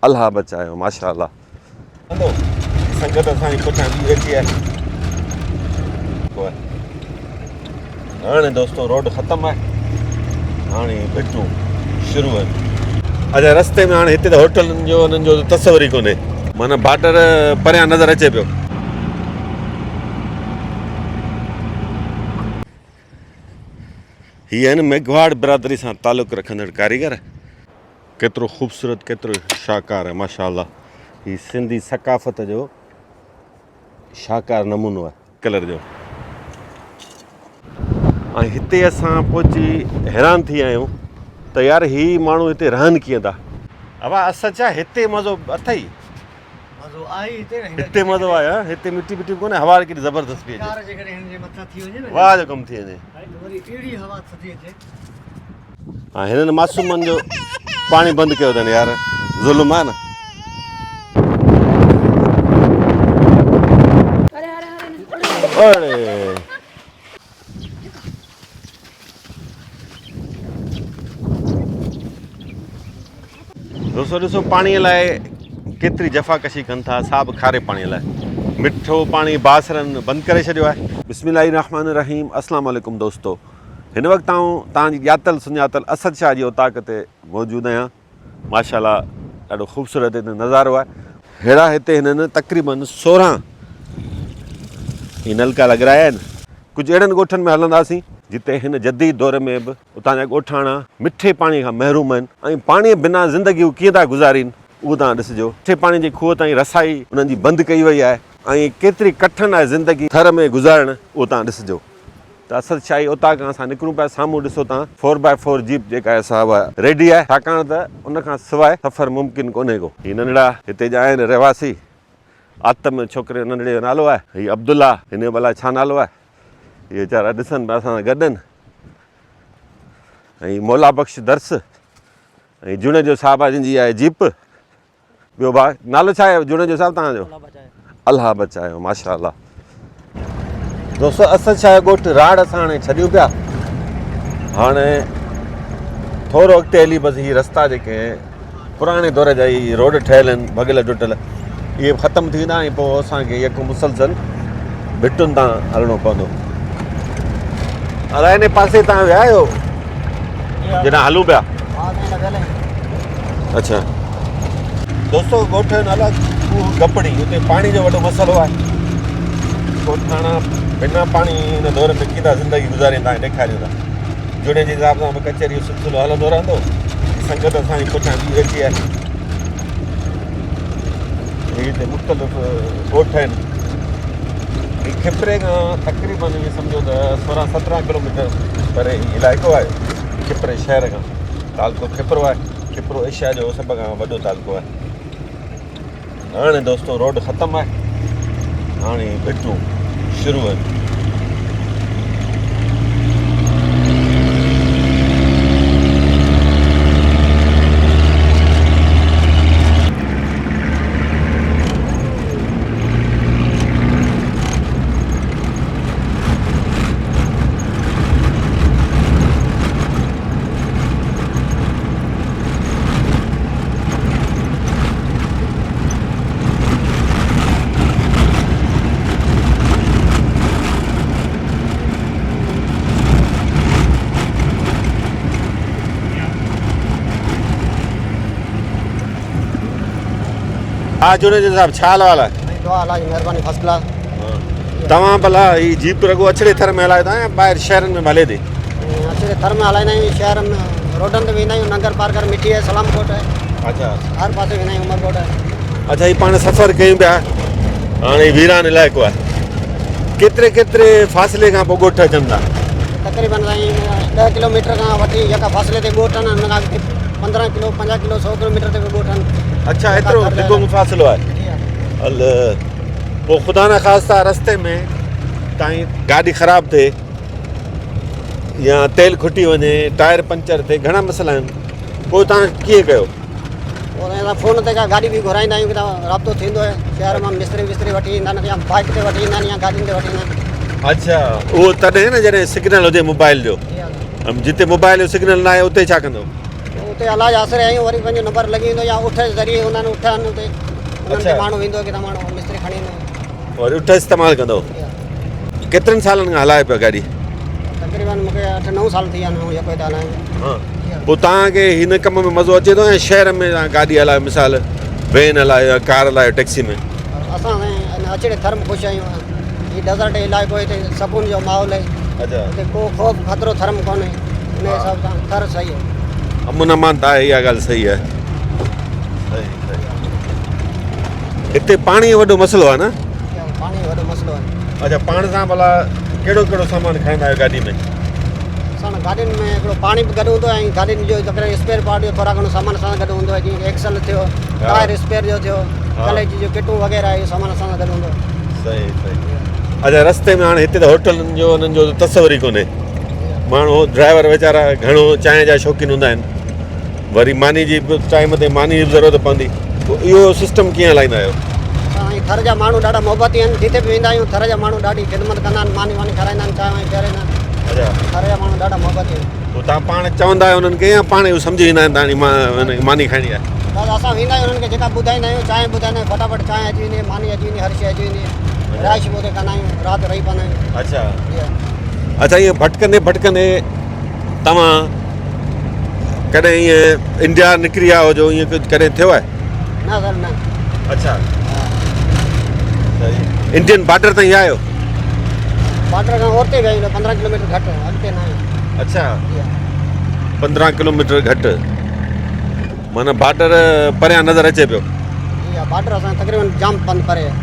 अल्लाह बचायो माशाअल्लाह। संगत असांजी पुठियां बि वेठी आहे। हाणे दोस्तो रोड ख़तमु आहे, हाणे भिटूं शुरू आहिनि। अच्छा रस्ते में हाणे हिते त होटलनि जो उन्हनि जो तस्वुर ई कोन्हे, माना बॉर्डर परियां नज़र अचे पियो। हीअ आहिनि मेघवाड़ बिरादरी सां तालुक़ु रखंदड़ कारीगर। केतिरो ख़ूबसूरत केतिरो शाहकार आहे माशाअल्लाह। हीअ सिंधी सकाफ़त जो शाहकार नमूनो आहे कलर जो। ऐं हिते असां पहुची हैरान थी आहियूं त यार हीअ माण्हू हिते रहनि कीअं था। अवा असां छा हिते मज़ो अथई? हिते मज़ो आहे, हिते मिटी मिटी कोन्हे, हवा केॾी ज़बरदस्त पई अचे, वाह जो कमु थी वञे। हा हिननि मासूमनि जो पाणी बंदि कयो अथनि यार, ज़ुल्म आहे न। अरे दोस्तो ॾिसो पाणीअ लाइ केतिरी जफ़ाकशी कनि था साहब, खारे पाणीअ लाइ। मिठो पाणी बासरनि बंदि करे छॾियो आहे। बिस्मिल्लाहिर्रहमानिर्रहीम। अस्सलाम वालेकुम दोस्तो। हिन वक़्तु आऊं तव्हांजी ॼातल सुञातल असद शाह जी उताक ते मौजूदु आहियां। माशाअल्लाह ॾाढो ख़ूबसूरत हिते नज़ारो आहे। अहिड़ा हिते हिननि तक़रीबन 16 ही नलका लॻाराया आहिनि। कुझु अहिड़नि ॻोठनि में हलंदासीं जिते हिन जदीद दौर में बि उतां जा ॻोठाणा मिठे पाणी खां महरूम आहिनि ऐं पाणीअ बिना ज़िंदगियूं कीअं था गुज़ारीनि उहो तव्हां ॾिसिजो। मिठे पाणी जी खूह ताईं रसाई उन्हनि जी बंदि कई वई आहे ऐं केतिरी कठिन आहे ज़िंदगी थर में गुज़ारणु उहो तव्हां ॾिसिजो। त असद शाही उतां खां असां निकिरूं पिया। साम्हूं ॾिसो तव्हां 4x4 जीप जेका आहे साहब रेडी आहे, छाकाणि त उनखां सवाइ सफ़र मुमकिन कोन्हे को। हीअ नंढड़ा हिते जा आहिनि रहवासी। आतम छोकिरे नंढड़े जो नालो आहे, हीअ अब्दुल्ला, हिन जो भला छा नालो आहे, इहे वीचारा ॾिसनि पिया असां सां गॾु आहिनि। ऐं मौला बख़्श दर्स ऐं जुणे जो साहब आहे जिनजी आहे जीप। ॿियो भाउ नालो छा आहे जुणे जो साहब तव्हांजो? अल्लाह बचायो माशाअल्लाह। दोस्तो असद शाह जो ॻोठु राड़ असां हाणे छॾियूं पिया। हाणे थोरो अॻिते हली बसि हीअ रस्ता जेके पुराणे दौर जा ई रोड ठहियल आहिनि भॻियल टुटियल, इहे ख़तमु थी वेंदा ऐं पोइ असांखे यको मुसलसल भिटुनि तां हलणो पवंदो। अलाए हिन पासे तव्हां विया आहियो जॾहिं हलूं पिया? अच्छा दोस्तो ॻोठ जो नालो गपड़ी, हुते पाणी जो वॾो मसइलो आहे। ॻोठाणा बिना पाणी हिन दौर में कीअं था ज़िंदगी गुज़ारीनि तव्हांखे ॾेखारियूं था। जुड़े जे हिसाब सां बि कचहरी जो सिलसिलो हलंदो रहंदो। संगत असांजी पुठियां बि वेठी आहे। हिते मुख़्तलिफ़ ॻोठ आहिनि। खिपरे खां तक़रीबन इहे सम्झो त 16-17 किलोमीटर परे इलाइक़ो आहे। खिपरे शहर खां तालुको खिपरो आहे। खिपरो एशिया जो सभ खां वॾो तालुको आहे। हाणे दोस्तो रोड ख़तमु आहे, हाणे भिटूं शुरू आहिनि। हा जुड़े जे साहब छा हाल वाल आहे? महिरबानी फर्स्ट क्लास। तव्हां भला हीअ जीप रुॻो अछड़े थर में हलायो था या ॿाहिरि शहरनि में हले थी? अछड़े थर में हलाईंदा आहियूं, शहर में रोडनि ते वेंदा आहियूं। नंगर पार कर मिठी आहे, सलामकोट आहे, अच्छा हर पासे वेंदा आहियूं, उमरकोट आहे। अच्छा हीअ पाण सफ़र कयूं पिया, हाणे वीरान इलाइक़ो आहे। केतिरे केतिरे फ़ासिले खां पोइ ॻोठ अचनि था? तक़रीबन साईं 10 किलोमीटर खां वठी यका फ़ासिले ते ॻोठ आहिनि। हुन खां अॻिते 15 किलो 50 किलो 100 किलोमीटर ते बि ॻोठ आहिनि। अच्छा एतिरो ॾिघो फ़ासिलो आहे? हल पोइ ख़ुदा न ख़ास्ता रस्ते में तव्हांजी गाॾी ख़राबु थिए या तेल खुटी वञे, टायर पंचर थिए, घणा मसइला आहिनि, पोइ तव्हां कीअं कयो? पोइ असां फ़ोन ते का गाॾी बि घुराईंदा आहियूं कि राब्तो थींदो आहे। शहर मां मिस्त्री विस्त्री वठी ईंदा आहिनि या बाइक ते वठी ईंदा आहिनि या गाॾियुनि ते वठी ईंदा आहिनि। अच्छा उहो तॾहिं न जॾहिं सिग्नल हुजे मोबाइल जो, जिते मोबाइल जो सिग्नल न आहे उते छा कंदो? उते इलाज आसरे आहियूं वरी पंहिंजो नंबर लॻी वेंदो या उठ जे ज़रिए उन्हनि उठनि उते उन्हनि खे माण्हू वेंदो की त माण्हू मिस्त्री खणी ईंदो और उठ इस्तेमालु कंदो केतिरनि सालनि खां हलाए पियो गाॾी तक़रीबन मूंखे 8-9 साल थी विया आहिनि जेको हिते हलायूं हाँ पोइ तव्हांखे हिन कम में मज़ो अचे थो ऐं शहर में तव्हां गाॾी हलायो मिसाल वेन हलायो या कार हलायो टैक्सी में असां अचड़े थर्म ख़ुशि आहियूं हीउ डेज़र्ट इलाइक़ो हिते सुकून जो माहौल आहे अच्छा हिते को ख़ौफ़ ख़तरो थर्म कोन्हे इन हिसाब सां थर सही आहे अमन अमान त आहे इहा ॻाल्हि सही आहे हिते पाणी जो वॾो मसइलो आहे न पाणी जो वॾो मसइलो आहे अच्छा पाण सां भला कहिड़ो कहिड़ो सामान खणंदा आहियो गाॾी में असां गाॾियुनि में हिकिड़ो पाणी बि गॾु हूंदो आहे ऐं गाॾियुनि जो तकरीबन स्पेयर पार्ट जो थोरा घणो सामान असां सां गॾु हूंदो आहे जीअं एक्सल थियो टायर स्पेयर जो थियो कलेज जो किटूं वग़ैरह इहो सामान असां सां गॾु हूंदो आहे सही सही अच्छा रस्ते में हाणे हिते त होटलनि जो उन्हनि जो तसवर ई कोन्हे माण्हू ड्राइवर वीचारा घणो चांहि जा शौक़ीन हूंदा आहिनि वरी मानी जी बि टाइम ते मानी जी बि ज़रूरत पवंदी पोइ इहो सिस्टम कीअं हलाईंदा आहियो असां थर जा माण्हू ॾाढा मोहबती आहिनि जिते बि वेंदा आहियूं थर जा माण्हू ॾाढी ख़िदमत कंदा आहिनि मानी वानी खाराईंदा आहिनि चांहि वांहि पीआरींदा आहिनि अच्छा थर जा माण्हू ॾाढा मोहबती आहिनि पोइ तव्हां पाण चवंदा आहियो उन्हनि खे या पाण इहो सम्झी वेंदा आहिनि तव्हांजी मानी खाइणी आहे दादा असां वेंदा आहियूं उन्हनि खे जेका ॿुधाईंदा आहियूं चांहि ॿुधाईंदा आहियूं फटाफट चांहि अची वेंदी आहे मानी अची वेंदी आहे हर शइ अची वेंदी आहे राइश बि हुते कंदा आहियूं राति रही पवंदा आहियूं अच्छा इहा अच्छा ईअं भटकंदे भटकंदे तव्हां कॾहिं ईअं इंडिया निकिरी आया हुजो ईअं कुझु कॾहिं थियो आहे न सर न अच्छा इंडियन बॉर्डर ताईं आयो बॉर्डर खां ओरते विया आहियूं 15 किलोमीटर घटि अॻिते न आहे अच्छा इहा 15 किलोमीटर घटि माना बॉर्डर परियां नज़र अचे पियो इहा बॉर्डर असां तक़रीबन जाम पंधु परे आहे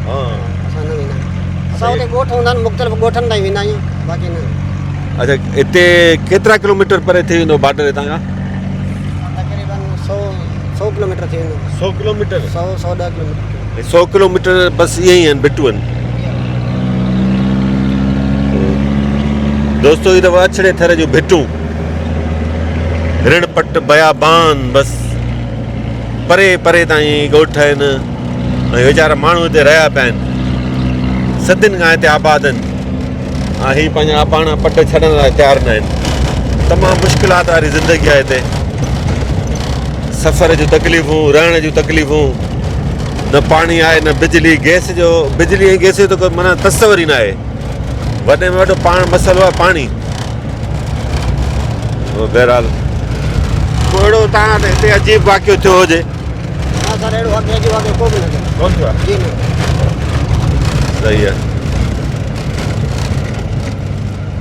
हा असां न वेंदा आहियूं असां हुते ॻोठ हूंदा आहिनि मुख़्तलिफ़ ॻोठनि ताईं वेंदा आहियूं बाक़ी न अच्छा हिते केतिरा किलोमीटर परे थी वेंदो बॉर्डर हितां खां तक़रीबन 100 किलोमीटर थी वेंदो 100 किलोमीटर 100-110 किलोमीटर 100 किलोमीटर बसि ईअं ई आहिनि बिटूं आहिनि दोस्तो ही दफ़ा अछड़े थर जूं भिटूं ऋणपट बयाबान बसि परे परे ताईं ॻोठ आहिनि ऐं वीचारा माण्हू हिते रहिया पिया आहिनि सदियुनि खां हिते आबाद आहिनि ऐं हीअ पंहिंजा पाण पट छॾण लाइ तयारु न आहिनि तमामु मुश्किलात वारी ज़िंदगी आहे हिते सफ़र जूं तकलीफ़ूं रहण जूं तकलीफ़ूं न पाणी आहे न बिजली गैस जो बिजली ऐं गैस जो त कोई माना तस्वर ई न आहे वॾे में वॾो पाण मसइलो आहे पाणी बहरहाल को अहिड़ो तव्हां हिते अजीब वाक़ियो थियो हुजे हा सर अहिड़ो अॼु वाक़ियो को बि न थियो कोन थियो आहे जी न सही आहे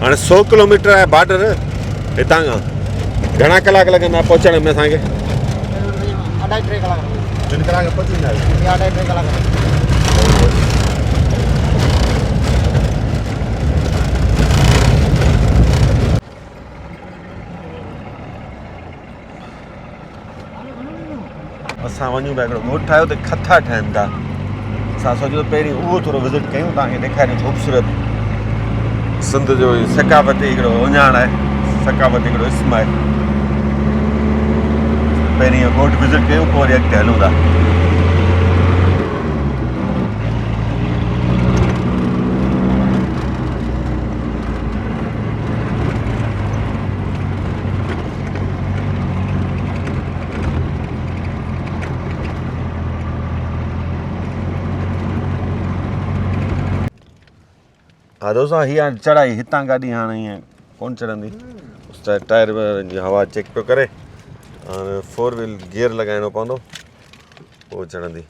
हाणे 100 किलोमीटर आहे बॉर्डर हितां खां घणा कलाक लॻंदा पहुचण में असांखे 2.5-3 कलाक 3 कलाक पहुची वेंदा आहियो 2.5-3 कलाक असां वञूं पिया हिकिड़ो ॻोठु ठाहियो त खथा ठहनि था असां सोचियो पहिरीं उहो थोरो विज़िट कयूं तव्हांखे ॾेखारियूं ख़ूबसूरत सिंध जो सकाफ़ती हिकिड़ो उञाण आहे सकाफ़ती हिकिड़ो इस्म आहे पहिरीं इहो ॻोठु विज़िट कयूं पोइ वरी अॻिते हलूं था हा दोस्तों हीअ हाणे चढ़ाई हितां गाॾी हाणे ईअं कोन चढ़ंदी टायर जी हवा चेक पियो करे हाणे 4 व्हील गियर लॻाइणो पवंदो पोइ चढ़ंदी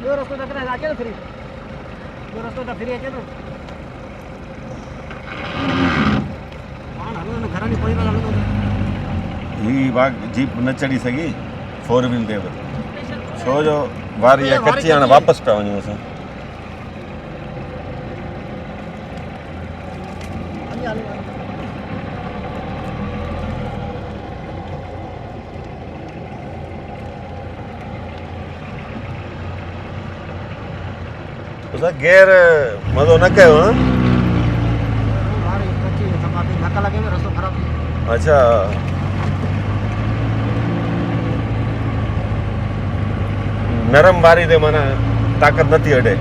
ॿियो रस्तो टकराए अचे न फ्री ॿियो रस्तो त फ्री अचे थो हाणे हलो न घर में कोई हलो हीअ बाग जीप न चढ़ी सघी 4 व्हील ते बि छो जो वारी आहे कची हाणे वापसि पिया वञूं असां न गेर मज़ो न कयो हा? भारी कच्ची टमाटे धक्का लगे में रस्तो खराब थी अच्छा नरम वारी ते माना ताक़त नथी हटे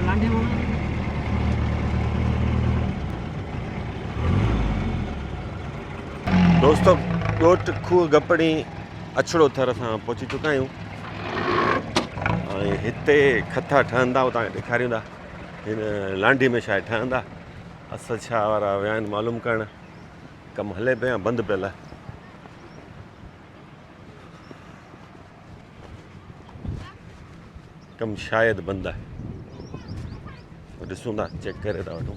लांडे में दोस्तों कोट खूह गपड़ी अछड़ो थर असां पहुची चुका आहियूं ऐं हिते खथा ठहंदा तव्हांखे ॾेखारियूं था हिन लांडी में छा ठहंदा असर छा वारा विया आहिनि मालूम करणु कमु हले पियो या बंदि पियल आहे कमु शायदि बंदि आहे ॾिसूं था चेक करे था वठूं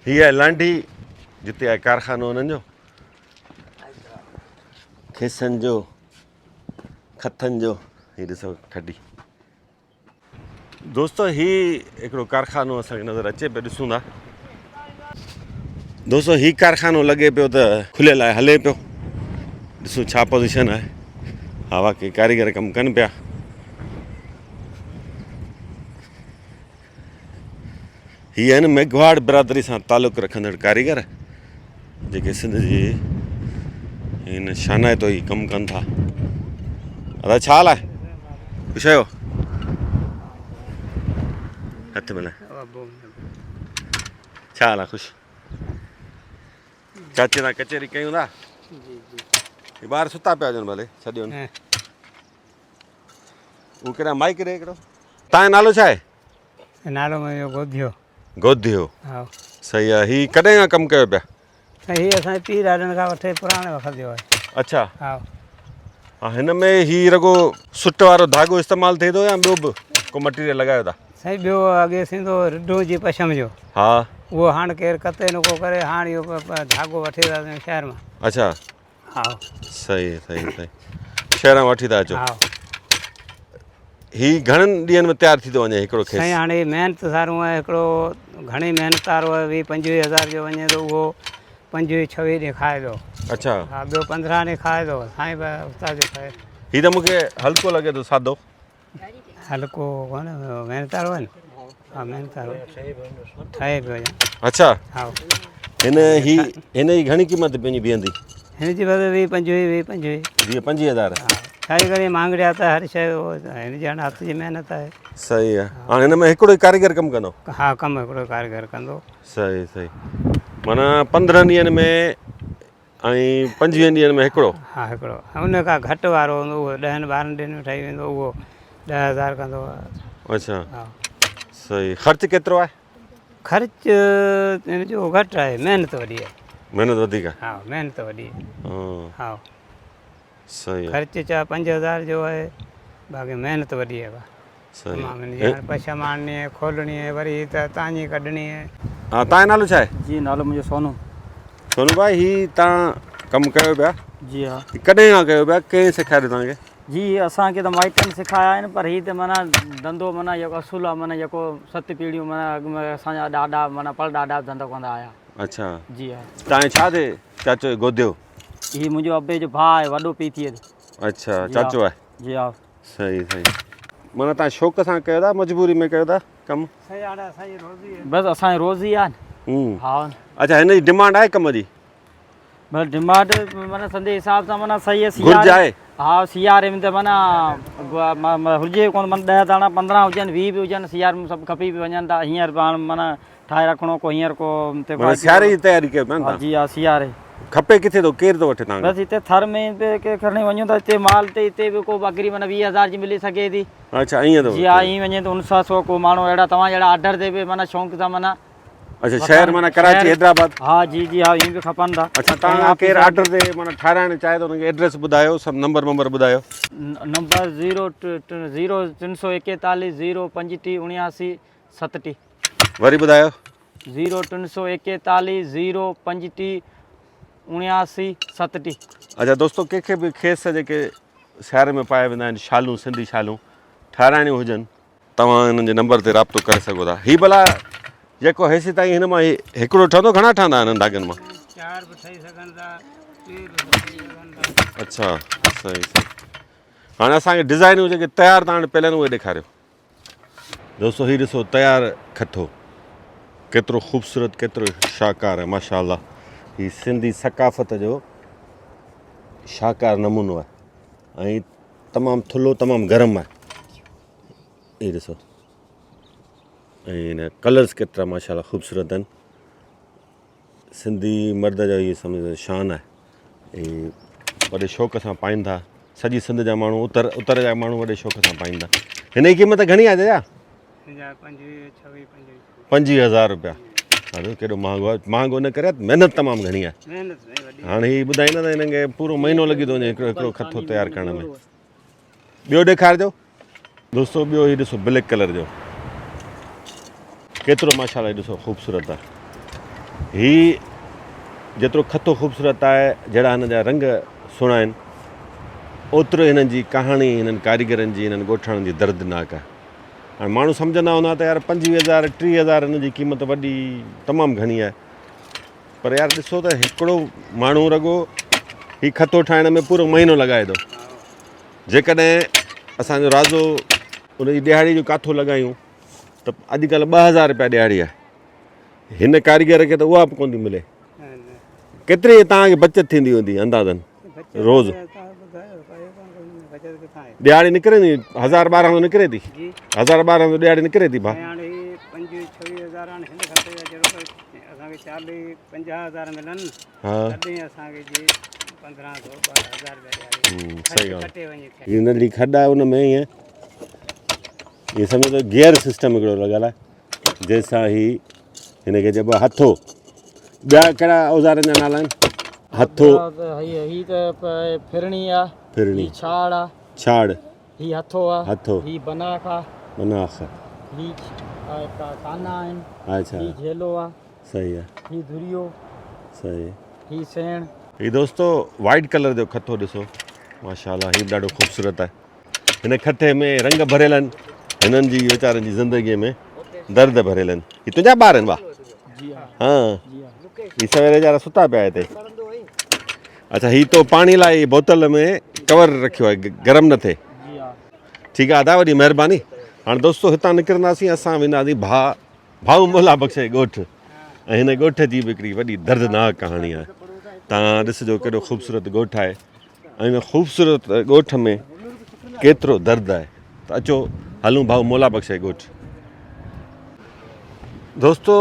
हीअ आहे लांडी जिते आहे कारखानो हुननि जो खेसनि जो खथनि जो हीअ ॾिसो खड्डी दोस्तो हीअ हिकिड़ो कारखानो असांखे नज़र अचे पियो ॾिसूं था दोस्तो हीअ कारखानो लॻे पियो त खुलियल आहे हले पियो ॾिसूं छा पोज़ीशन आहे हा वाक़ई कारीगर कमु कनि पिया हीअ आहिनि मेघवाड़ बिरादरी सां तालुक़ु रखंदड़ कारीगर जेके सिंध जी हिन शानाइतो ई कमु कनि था अदा छा हाल आहे ख़ुशि आहियो हथ मिलाए छा हाल आहे ख़ुशि चाचे सां कचहरी कयूं था ही ॿार सुता पिया हुजनि भले छॾियो न उहो कहिड़ा माइक ॾे हिकिड़ो तव्हांजो नालो छा आहे नालो मुंहिंजो गोधियो गोधियो हा सही आहे हीअ कॾहिं खां कमु कयो पिया हीअ असांजे पीउ ॾाॾनि खां वठी पुराणे वक़्त जो आहे अच्छा हा हा हिन में हीअ रुॻो सुट वारो धाॻो इस्तेमालु थिए थो या ॿियो बि को मटीरियल लॻायो था साईं ॿियो अॻे थींदो रिढो जी पछम जो हा उहो हाणे केरु कते न को करे हाणे इहो धाॻो वठी था अचूं शहर मां अच्छा हा सही सही सही शहर मां वठी था अचो हा हीअ घणनि ॾींहंनि में तयारु थी थो वञे हिकिड़ो साईं खेस हाणे महिनत सारूं आहे हिकिड़ो घणी महिनत वारो आहे 20-25 हज़ार जो वञे थो उहो 25-26 ॾींहं खाए थो अच्छा हा ॿियो 15 ॾींहं खाए थो साईं उस्ताद जो खाए हीअ त मूंखे हल्को लॻे थो सादो हल्को कोन महिनत वारो आहे न हा महिनत वारो ठहे पियो ॼण अच्छा हा हिन जी घणी क़ीमत पंहिंजी बीहंदी हिन जी बस 20-25 20-25 हज़ार छा करे मांगड़िया त हर शइ हिन जी हाणे हथ जी महिनत आहे सही आहे हाणे हिन में हिकिड़ो ई कारीगर कमु कंदो हा कमु हिकिड़ो कारीगर कंदो सही सही माना 15 ॾींहंनि में ऐं 25 ॾींहंनि में हिकिड़ो हा हिकिड़ो उन खां घटि वारो हूंदो उहो 10-12 ॾींहंनि में ठही वेंदो उहो 10,000 कंदो अच्छा हा सही ख़र्चु केतिरो आहे ख़र्च हिन जो घटि आहे महिनत वॾी आहे महिनत वधीक आहे हा महिनत वॾी हा सही आहे ख़र्च छा 5,000 जो आहे बाक़ी महिनत वॾी आहे सही तमामु हिन जी हाणे पछम आणणी आहे खोलणी आहे वरी त तांजी कढणी आहे हा तव्हांजो नालो छा आहे जी नालो मुंहिंजो सोनू सोनू भाई ही तव्हां कमु कयो पिया जी हाँ कॾहिं खां कयो पिया कंहिं सेखारियो तव्हांखे? जी असांखे त माइटनि सिखाया आहिनि पर हीअ त माना धंधो माना जेको असुलु आहे माना जेको 7 पीढ़ियूं माना अॻु में असांजा ॾाॾा माना परॾाॾा धंधो कंदा आया। अच्छा जी हा तव्हांजे छा थिए चाचो जो गोदियो? हीअ मुंहिंजो अबे जो भाउ आहे वॾो पीउ थिए थो। अच्छा जी हा। चाचो आहे। जी हा सही सही माना तव्हां शौक़ सां कयो था मजबूरी में कयो था कमु? सही हाणे असांजी रोज़ी आहे। बसि असांजी रोज़ी आहे। हा अच्छा हिन जी डिमांड आहे कम जी? बसि डिमांड माना संदे हिसाब सां माना सही आहे। घुर्ज आहे? हा सियारे में त माना हुजे कोन माना 10 दाणा 15 हुजनि 20 बि हुजनि सियारे में सभु खपी बि वञनि था। हींअर पाण माना ठाहे रखिणो को हींअर को माना सियारे जी तयारी कयो पिया जी हा सियारे खपे किथे थो केरु थो वठे तव्हांखे? बसि हिते थर में के खणी वञूं था हिते माल ते हिते बि को बकरी माना 20,000 जी मिली सघे थी। अच्छा ईअं थो जी हा ईअं वञे त 900 को माण्हू अहिड़ा तव्हां जहिड़ा ऑर्डर ते बि माना शौक़ु सां माना अच्छा शहर माना कराची हैदराबाद? हा जी जी हा ईअं बि खपनि था। अच्छा तव्हां केरु ऑर्डर ते माना ठाराइणु चाहे त हुनखे एड्रेस ॿुधायो सभु नंबर ॿुधायो। नंबर 0341 035 79 37 वरी ॿुधायो। 0341 035 79 37। अच्छा दोस्तो कंहिंखे बि खेसि जेके शहर में पाए वेंदा आहिनि शालूं सिंधी शालूं ठाराइणियूं हुजनि तव्हां हिननि जे नंबर ते राब्तो करे सघो था। हीअ भला जेको हेसि ताईं हिन मां हिकिड़ो ठहंदो घणा ठहंदा आहिनि धागनि मां? 4 बि ठही सघनि था 3 बि ठही सघनि था। अच्छा सही सही हाणे असांखे डिज़ाइनूं जेके तयारु तव्हां पहले उहे ॾेखारियो। दोस्तो हीअ ॾिसो तयारु खथो केतिरो ख़ूबसूरत केतिरो शाहकार आहे माशाअल्लाह। हीअ सिंधी सकाफ़त जो शाहकार नमूनो आहे ऐं तमामु थुल्हो तमामु गरम आहे। हीअ ॾिसो ऐं हिन कलर्स केतिरा माशाअल्लाह ख़ूबसूरत आहिनि। सिंधी मर्द जो इहो सम्झो शान आहे ऐं वॾे शौक़ सां पाइनि था। सॼी सिंध जा माण्हू उतर जा माण्हू वॾे शौक़ सां पाइनि था। हिन जी क़ीमत घणी आहे दादा? 25,000 रुपया। हाणे केॾो महांगो आहे? महांगो न करे महिनत तमामु घणी आहे। हाणे हीअ ॿुधाईंदा त हिनखे पूरो महीनो लॻी थो वञे हिकिड़ो खथो तयारु करण में। ॿियो ॾेखारिजो दोस्तो। ॿियो हीअ ॾिसो ब्लैक कलर जो केतिरो माशाअल्लाह ॾिसो ख़ूबसूरत आहे। हीअ जेतिरो खतो ख़ूबसूरत आहे जहिड़ा हिन जा रंग सुहिणा आहिनि ओतिरो हिननि जी कहाणी हिननि कारीगरनि जी हिननि ॻोठाणनि जी दर्दनाक आहे। हाणे माण्हू सम्झंदा हूंदा त यार 25,000 30,000 हिन जी क़ीमत वॾी तमामु घणी आहे पर यार ॾिसो त हिकिड़ो माण्हू रुॻो हीउ खतो ठाहिण में पूरो महीनो लॻाए थो। जेकॾहिं असांजो राज़ो उनजी ॾियारी जो काथो लॻायूं त अॼुकल्ह 2,000 रुपया ॾियारी आहे। हिन कारीगर खे त उहा बि कोन थी मिले। केतिरी तव्हांखे बचति थींदी हूंदी अंदाज़न रोज़? ॾियारी निकिरे थी 1,000-1,200 निकिरे थी? 1,000-1,200 ॾियारी निकिरे थी भाउ? हाणे 25-26,000 हाणे हिन खते जा जहिड़ो असांखे 40-50,000 मिलनि तॾहिं असांखे जी 1,500-2,000 रुपया सही ॻाल्हि। हिन जी खॾ आहे उन में ईअं इहे सम्झो त गियर सिस्टम हिकिड़ो लॻल आहे जंहिंसां ही हिनखे चइबो आहे हथो। ॿिया कहिड़ा औज़ारनि जा नाला आहिनि? हथो ही त फिरणी आहे। फिरणी छाड़ आहे। छाड़ ही हथो आहे। हथो ही बनाख आहे। बनाख ही काना आहिनि। अच्छा ही झेलो आहे। सही आहे। ही धुरियो सही। ही सेण। हीउ दोस्तो वाइट कलर जो खतो ॾिसो माशाअल्लाह हीउ ॾाढो ख़ूबसूरत आहे। हिन खटे में रंग भरियल आहिनि। हिननि जी वीचारनि जी ज़िंदगीअ में दर्द भरियल आहिनि। हीअ तुंहिंजा ॿार आहिनि? वाह हाँ हीअ सवेरे वीचारा सुता पिया हिते। अच्छा हीअ तो पाणी लाइ बोतल में कवर रखियो आहे गरम न थिए। ठीकु आहे अदा वॾी महिरबानी। हाणे दोस्तो हितां निकिरंदासीं असां वेंदासीं भाऊ मोला बख़्श जे ॻोठु ऐं हिन ॻोठ जी बि हिकिड़ी वॾी दर्दनाक कहाणी आहे। तव्हां ॾिसिजो केॾो ख़ूबसूरत ॻोठु आहे ऐं हिन ख़ूबसूरत ॻोठ में केतिरो दर्द आहे। त अचो हलूं भाऊ मोला बख़्श जे ॻोठु। दोस्तो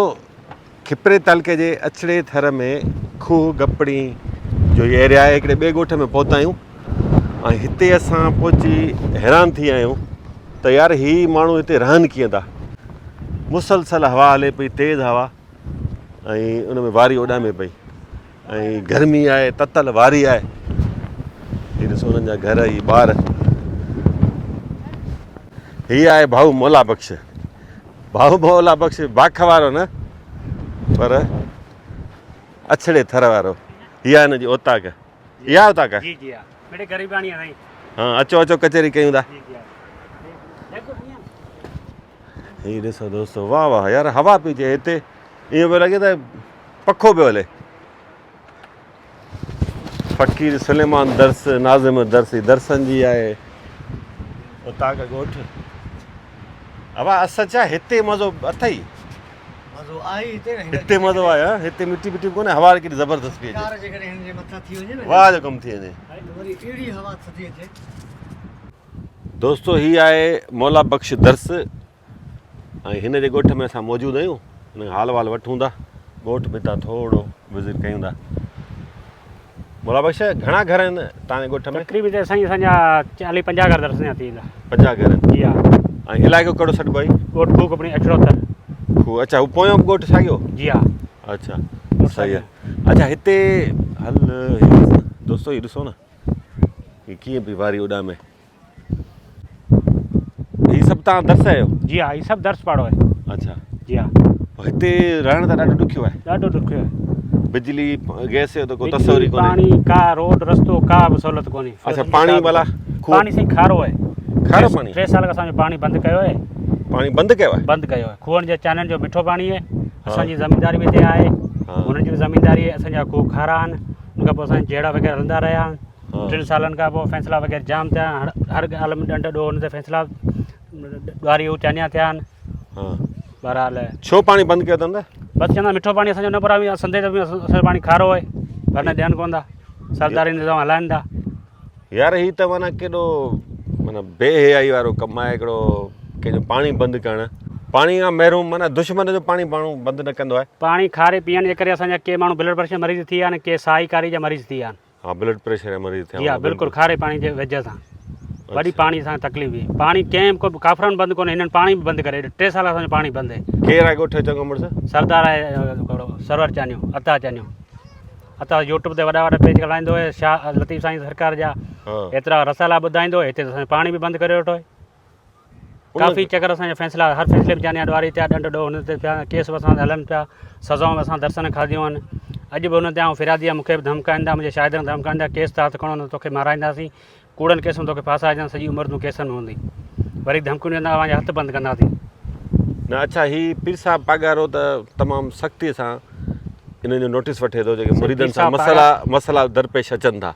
खिपरे तालुके जे अछड़े थर में खूह गपड़ी जो इहो एरिया आहे हिकिड़े ॿिए ॻोठ में पहुता आहियूं ऐं हिते असां पहुची हैरान थी विया आहियूं त यार ही माण्हू हिते रहनि कीअं था। मुसलसल हवा हले पई तेज़ हवा ऐं उन में वारी उॾामे पई ऐं गर्मी आहे ततल वारी आहे। हीअ ॾिसो उन्हनि जा घर ही ॿार। हीअ आहे भाऊ मोला बख़्श। भाऊ मोला बख़्श बाख वारो न पर अछड़े थर वारो इहा हिन जी ओताक इहा ओताक जी जी हा बेटे गरीब पाणी आहे साईं हाँ अचो अचो कचहरी कयूं था जी जी हा हीअ ॾिसो दोस्तो वाह वाह यार हवा पई अचे हिते ईअं पियो लॻे त पखो पियो हले फ़कीर सुलेमान दर्स नाज़िम दर्स दर्सन जी आहे ओताक ॻोठ हवा सच आहे हिते मज़ो अथई मज़ो आहे हिते हिते मज़ो आहे हा? हिते मिटी मिटी कोन्हे हवा केॾी ज़बरदस्त पई अचे जे करे हिन जे मथां थी वञे न वाह जो कमु थी वञे वरी अहिड़ी हवा थी अचे दोस्तो हीअ आहे मौला बख़्श दर्स ऐं हिन जे ॻोठ में असां मौजूदु आहियूं हिन हाल वाल वठूं था ॻोठ में था थोरो विज़िट कयूं था मौला बख़्श घणा घर आहिनि तव्हांजे ॻोठ में तकरीबन साईं असांजा 40-50 घर दर्शन जा थी वेंदा 50 घर आहिनि जी हा ऐं इलाइक़ो कहिड़ो सॾिबो आहे ॻोठ खूब अपनी अठड़ोतर अच्छा हू पोयों बि ॻोठ साॻियो जी हा अच्छा सही आहे अच्छा हिते हल दोस्तो हीअ ॾिसो न हीअ कीअं पई वारी उॾामे हीअ सभु तव्हां दर्स आहियो जी हा ये सभु दर्श पाड़ो आहे अच्छा जी हा हिते रहण त ॾाढो ॾुखियो आहे ॾाढो ॾुखियो आहे बिजली गैस जो त को तस्वर ई कोन्हे पाणी का रोड रस्तो का बि सहूलियत कोन्हे अच्छा पाणी भला खूह पाणी साईं खारो आहे खारो पाणी 3 साल खां असांजो पाणी बंदि कयो आहे पाणी बंदि कयो आहे बंदि कयो आहे खूहनि जे चाननि जो मिठो पाणी आहे असांजी ज़मीनदारी बि हिते आहे हुननि जी बि ज़मीनदारी आहे असांजा खूह खारा आहिनि उन खां पोइ असांजा जहिड़ा वग़ैरह हलंदा रहिया आहिनि 3 सालनि खां पोइ फ़ैसिला वग़ैरह जाम थिया हर ॻाल्हि में ॾंड ॾोह हुन ते फ़ैसिला ॾुआरी उचानिया थिया आहिनि हाँ बहरहाल छो पाणी बंदि कयो अथनि बसि चवंदा मिठो पाणी असांजो न भरावी संदे में असांजो पाणी खारो आहे भरने ॾियनि कोन था सरदारी निज़ाम हलाइनि था यार ही त माना केॾो माना बेहयाई वारो कमु आहे हिकिड़ो कंहिंजो पाणी बंदि करणु पाणी खां महिरूम माना दुश्मन जो पाणी माण्हू बंदि न कंदो आहे पाणी खारे पीअण जे करे असांजा के माण्हू ब्लड प्रेशर मरीज़ थी विया आहिनि के साई कारी जा मरीज़ थी विया आहिनि हा ब्लड प्रेशर जा मरीज़ जी हा थिया बिल्कुलु खारे पाणी जे वजह सां वॾी पाणी सां तकलीफ़ हुई पाणी कंहिं को काफ़रनि बंदि कोन्हे हिननि पाणी बि बंदि करे 3 साल असांजो पाणी बंदि आहे केरु आहे ॻोठ चङो मुड़ुसु सरदार आहे सरवर चानियो अता चानियो अता यूट्यूब ते वॾा वॾा पेज हलाईंदो आहे शाह लतीफ़ साईं सरकार जा हा एतिरा रसाला ॿुधाईंदो हिते त असांजो पाणी बि बंदि करे वेठो आहे काफ़ी चकर असांजा फ़ैसिला हर फ़ैसिले में चानिया ॾुआरी थिया ॾंड ॾोह हुन ते पिया केस बि असां हलनि पिया सज़ाऊं असां दर्शन खाधियूं आहिनि अॼु बि हुन ते आउं फिरादी आहे मूंखे बि धमकाईंदा मुंहिंजे शाइदनि धमकाईंदा केस त हथु खणो न तोखे माराईंदासीं कूड़नि केसनि तोखे फासाइजां सॼी उमिरि तूं केसनि में हूंदी वरी धमकियूं ॾींदा पंहिंजा हथु बंदि कंदासीं न अच्छा ही पीर साहब पागारो त तमामु सख़्तीअ सां इन्हनि जो नोटिस वठे थो जेके मुरीदनि सां मसला दरपेश अचनि था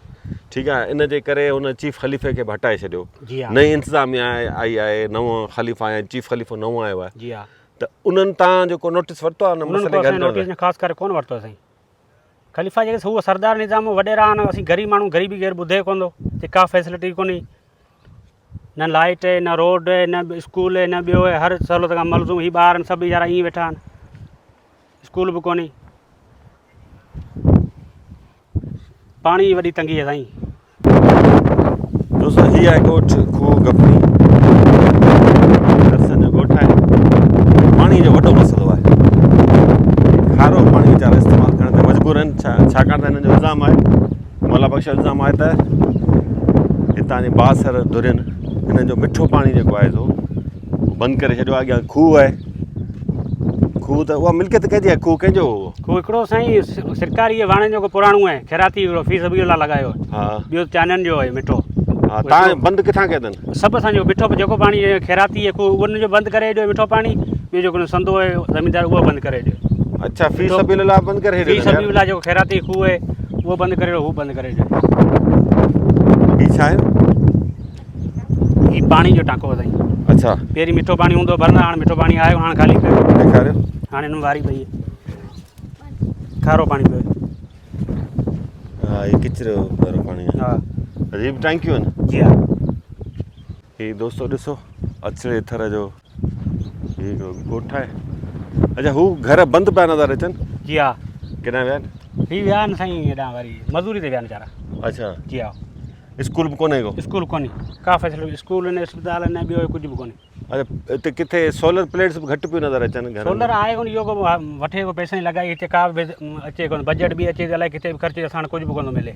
ठीकु आहे इन जे करे हुन चीफ ख़लीफ़े खे बि हटाए छॾियो जी हा नई इंतिज़ामिया आई आहे नओं ख़लीफ़ा आहे चीफ ख़लीफ़ो नओं आयो आहे जी हा त उन्हनि तव्हां जेको नोटिस वरितो आहे हुन मसइले खे हल करण नोटिस लाइ? में ख़ासि करे कोन वरितो असां ख़लीफ़ा जेके उहो सरदार निज़ाम वॾेरा आहिनि असीं ग़रीब माण्हू ग़रीबी केरु ॿुधे कोन थो हिते का फैसिलिटी कोन्हे न लाइट आहे न रोड आहे न स्कूल आहे न ॿियो आहे हर सहूलियत खां मलज़ूम ही ॿार आहिनि सभु वीचारा ईअं वेठा आहिनि स्कूल बि कोन्हे पाणी जी वॾी तंगी आहे साईं दोस्तो हीअ आहे ॻोठ खूह गफनी दर्शन जो ॻोठ आहे पाणी जो वॾो मसइलो आहे खारो पाणी वीचारा इस्तेमालु करण ते मजबूर आहिनि छाकाणि त हिननि जो इल्ज़ाम आहे मौला बख़्श जो इल्ज़ाम आहे त हितां जे बासर दुरियुनि हिननि जो मिठो पाणी जेको आहे सो बंदि करे छॾियो आहे अॻियां खूह आहे खूह त उहा मिल्कियत कंहिंजी आहे खूह कंहिंजो खूह हिकिड़ो साईं सरकारी वाणनि जो पुराणो आहे ख़ैराती हिकिड़ो फी सभी लाइ लॻायो आहे हा ॿियो चाननि जो आहे मिठो हा तव्हां बंदि किथां कयो अथनि सभु असांजो मिठो जेको पाणी ख़ैराती आहे खूह उनजो बंदि करे ॾियो मिठो पाणी ॿियो जेको संदो आहे ज़मीनदार उहो बंदि करे ॾियो अच्छा फी सभी लाइ बंदि करे फी छॾियो सभी लाइ जेको ख़ैराती खूह आहे उहो बंदि करे ॾियो हू बंदि करे ॾियो हीअ छा आहे हीउ पाणी जो टांको आहे साईं अच्छा पहिरीं मिठो पाणी हूंदो भरंदा हाणे मिठो पाणी आयो हाणे ख़ाली कयो ॾेखारियो हाणे हिन में वारी पई आहे खारो पाणी पियो हा हीअ किचिरो वारो पाणी आहे हा अजीब टैंकियूं आहिनि जी हा हीअ दोस्तो ॾिसो अछड़े थर जो हीअ हिकिड़ो ॻोठ आहे अच्छा हू घर बंदि पिया नज़र अचनि जी हा केॾांहुं विया आहिनि हीउ विया आहिनि साईं हेॾां वरी मज़दूरी ते विया आहिनि वीचारा अच्छा जी हा स्कूल बि कोन्हे को स्कूल कोन्हे का फैसिलिटी स्कूल न अस्पताल न ॿियो कुझु बि कोन्हे अच्छा हिते किथे सोलर प्लेट्स बि घटि पियूं नज़र अचनि घर सोलर आहे कोन इहो को वठे को पैसा ई लॻाई हिते का बि अचे कोन बजट बि अचे अलाए किथे बि ख़र्च असां कुझु बि कोन थो मिले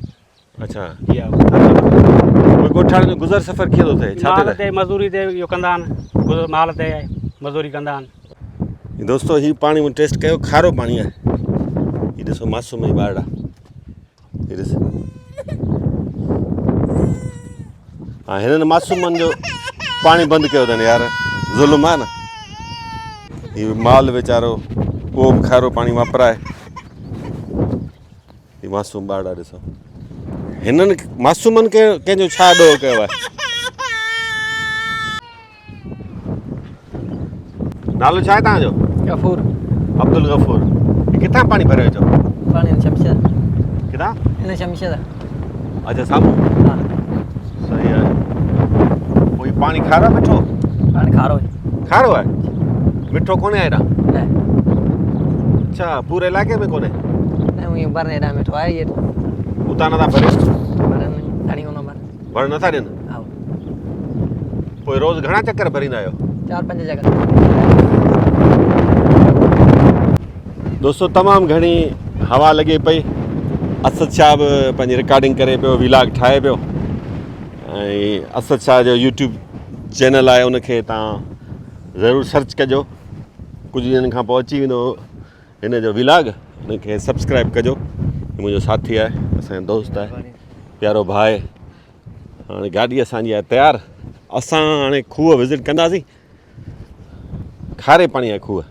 अच्छा जी हा ॻोठाणे जो गुज़र सफ़र कीअं थो थिए छा माल ते मज़दूरी ते इहो कंदा आहिनि माल ते मज़दूरी कंदा आहिनि दोस्तो हीउ पाणी में टेस्ट कयो खारो पाणी आहे हीउ ॾिसो मासूम ई ॿार आहे हीउ ॾिस हा हिननि मासूमनि जो पाणी बंदि कयो अथनि यार ज़ुल्म आहे न हीउ माल वीचारो उहो बि खारो पाणी वापराए हीउ मासूम ॿार आहे ॾिसो हिननि मासूमनि खे कंहिंजो छा ॾोह कयो आहे नालो छा आहे तव्हांजो गफूर अब्दुल गफूर किथां पाणी भरियो अचो पाणी शमशेर किथां इन शमशेर अच्छा साम्हूं हा सही आहे पोइ हीउ पाणी खारो आहे मिठो पाणी खारो खारो आहे मिठो कोन्हे हेॾां न अच्छा पूरे इलाइक़े में कोन्हे उहो भरने एॾा मिठो आहे इहे उतां नथा भरियो खणी कोन भर भर नथा ॾियनि हा पोइ रोज़ु घणा चकर भरींदा आहियो 4-5 जगह दोस्तों तमामु घणी हवा लॻे पई असद शाह बि पंहिंजी रिकॉर्डिंग करे पियो व्लॉग ठाहे पियो ऐं असद शाह जो यूट्यूब चैनल आहे उनखे तव्हां ज़रूरु सर्च कजो कुझु ॾींहंनि खां पोइ अची वेंदो हिन जो व्लॉग उनखे सब्सक्राइब कजो मुंहिंजो साथी आहे असांजो दोस्त आहे प्यारो भाउ आहे हाणे गाॾी असांजी आहे तयारु असां हाणे खूह विज़िट कंदासीं खारे पाणी आहे खूह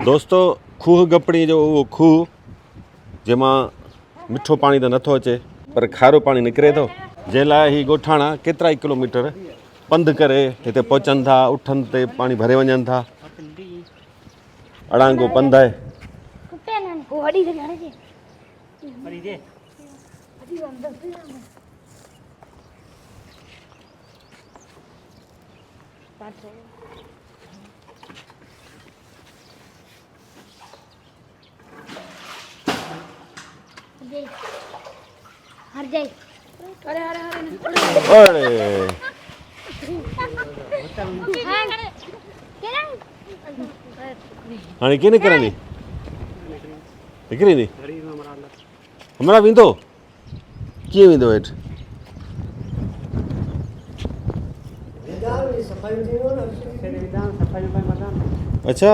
दोस्तों खूह गपड़ी जो उहो खूह जंहिंमां मिठो पाणी त नथो अचे पर खारो पाणी निकिरे थो जंहिं लाइ हीअ ॻोठाणा केतिरा ई किलोमीटर पंधु करे हिते पहुचनि था उठनि ते पाणी भरे वञनि था अड़ांगो पंधु आहे हर जाए अरे अरे अरे हाणे कीअं निकिरंदी निकिरंदी हमारा वेंदो कीअं वेंदो हेठि अच्छा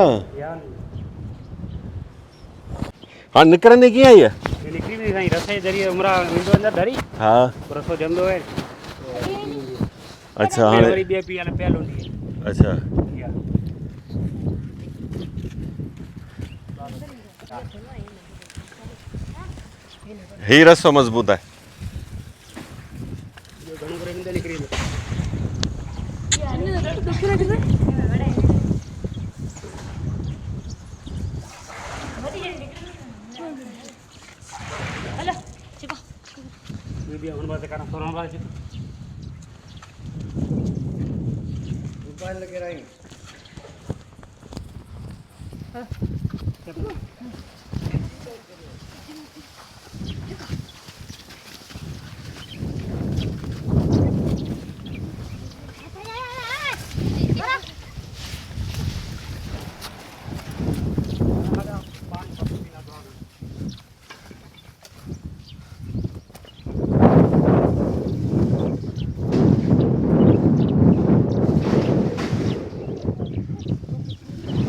हाणे निकिरंदी कीअं आई आहे निकिरी वेंदी साईं रस्ते जे ज़रिए उमरा वेंदो अंदरि दरी हा रस्तो जमंदो आहे अच्छा हाणे वरी ॿिए पीअ लाइ पियल हूंदी आहे अच्छा ही रस्तो मज़बूत आहे घणो करे वेंदो निकिरी वेंदो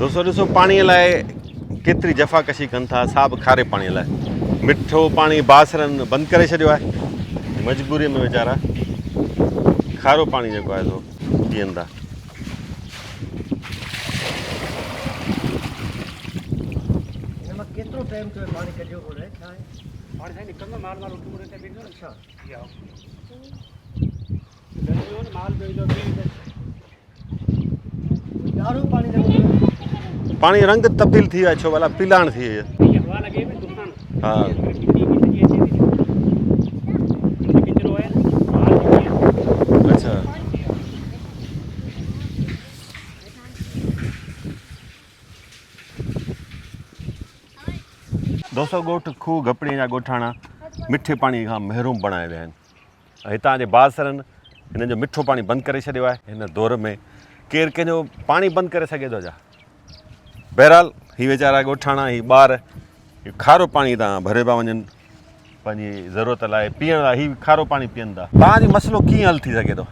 दोस्तों ॾिसो पाणीअ लाइ केतिरी जफ़ाकशी कनि था साबु खारे पाणीअ लाइ मिठो पाणी बासरनि बंदि करे छॾियो आहे मजबूरीअ में वीचारा खारो पाणी जेको आहे सो पीअनि था केतिरो टाइम थियो पाणी कढियो कोन्हे पाणी साईं निकिरंदो माल उठ मुड़े ते वेंदो अच्छा माल वेंदो ॾाढो पाणी पाणी रंग तब्दील थी वियो आहे छो भला पीलाण थी वई आहे हवा लॻे पई तूफान हा अच्छा दोस्तों ॻोठ खूह गपड़ीअ जा ॻोठाणा मिठे पाणी खां महरूम बणाए विया आहिनि ऐं हितां जे बासरनि हिन जो मिठो पाणी बंदि करे छॾियो आहे। हिन दौर में केरु कंहिंजो पाणी बंदि करे सघे थो छा? बहरहाल ही वीचारा ॻोठाणा ही ॿार खारो पाणी तां भरे पिया वञनि पंहिंजी ज़रूरत लाइ पीअण लाइ। ही खारो पाणी पीअनि था। तव्हांजी मसइलो कीअं हल थी सघे थो?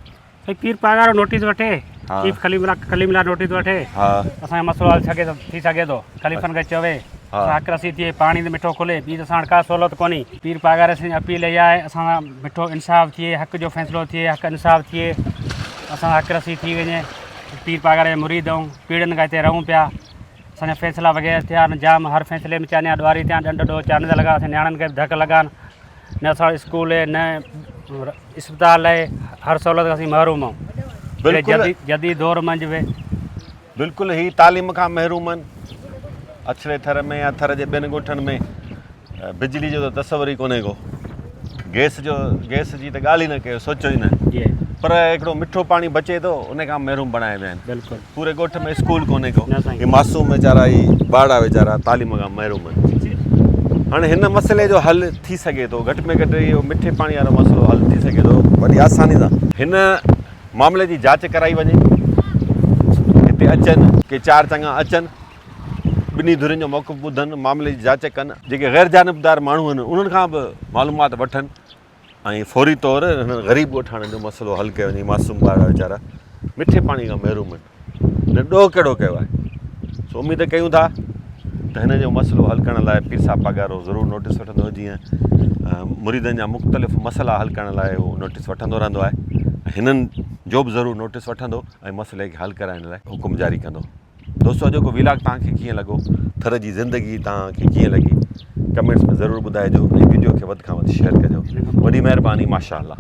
भई पीर पागार नोटिस वठे, हा। चीफ खलीमुल्ला नोटिस वठे, हा असांजो मसइलो हल थी सघे थो। खलीफ़नि खे चवे हा। हक़ रसी थिए, पाणी ते मिठो खुले, ॿी त असां वटि का सहूलियत कोन्हे। पीर पागार से अपील इहा आहे असां मिठो इंसाफ़ थिए, हक़ जो फ़ैसिलो थिए, हक़ इंसाफ़ थिए, असां हक़ रसी थी वञे। पीर पागार जे मुरीद ऐं पीड़नि खां हिते रहूं पिया। असांजा फ़ैसिला वग़ैरह थिया आहिनि जाम, हर फ़ैसिले में चानिया ॾुआरी थिया, ॾंड ॾो चांद लॻा, असां नियाणियुनि खे बि धक लॻानि। न असां स्कूल आहे न इस्पताल आहे, हर सहूलियत असीं महरूम आहियूं। बिल्कुलु जदीद दौर मंझि बि बिल्कुलु ही तालीम खां महरूम आहिनि। अछड़े थर में या थर जे ॿियनि ॻोठनि में बिजली जो त तसवर ई कोन्हे को, गैस जी त ॻाल्हि ई न कयो, सोचो ई न। पर हिकिड़ो मिठो पाणी बचे थो, उन खां महरूम बणाए विया आहिनि। बिल्कुलु पूरे ॻोठ में स्कूल कोन्हे को, न साईं। ही मासूम वीचारा ही ॿाड़ा वीचारा तालीम खां महरूम आहिनि। हाणे हिन मसइले जो हल थी सघे थो, घटि में घटि इहो मिठे पाणी वारो मसइलो हल थी सघे थो वॾी आसानी सां। हिन मामले जी जांच कराई वञे, हिते अचनि के चारि चङा अचनि, ॿिन्ही धुरियुनि जो मौक़िफ़ ॿुधनि, मामले जी जांच कनि, जेके ग़ैर जानिबदार माण्हू आहिनि उन्हनि खां बि मालूमात वठनि ऐं फौरी तौरु हिन ग़रीब ॻोठाणनि जो मसइलो हल कयो वञे। मासूम ॿार वीचारा मिठे पाणी खां महरूम आहिनि, हिन ॾोह कहिड़ो कयो आहे। सो उमेद कयूं था त हिन जो मसइलो हल करण लाइ पीर साहिब पगारो ज़रूरु नोटिस वठंदो, जीअं मुरीदनि जा मुख़्तलिफ़ मसइला हल करण लाइ उहो नोटिस वठंदो रहंदो आहे। हिननि जो बि ज़रूरु नोटिस वठंदो ऐं मसइले खे हल कराइण लाइ हुकुम जारी कंदो। दोस्तों अॼोको व्लॉग तव्हांखे कीअं लॻो, थर जी ज़िंदगी तव्हांखे कीअं लॻी, कमेंट्स में ज़रूरु ॿुधाइजो ऐं वीडियो खे वधि खां वधि शेयर कजो। वॾी महिरबानी, माशा अल्लाह।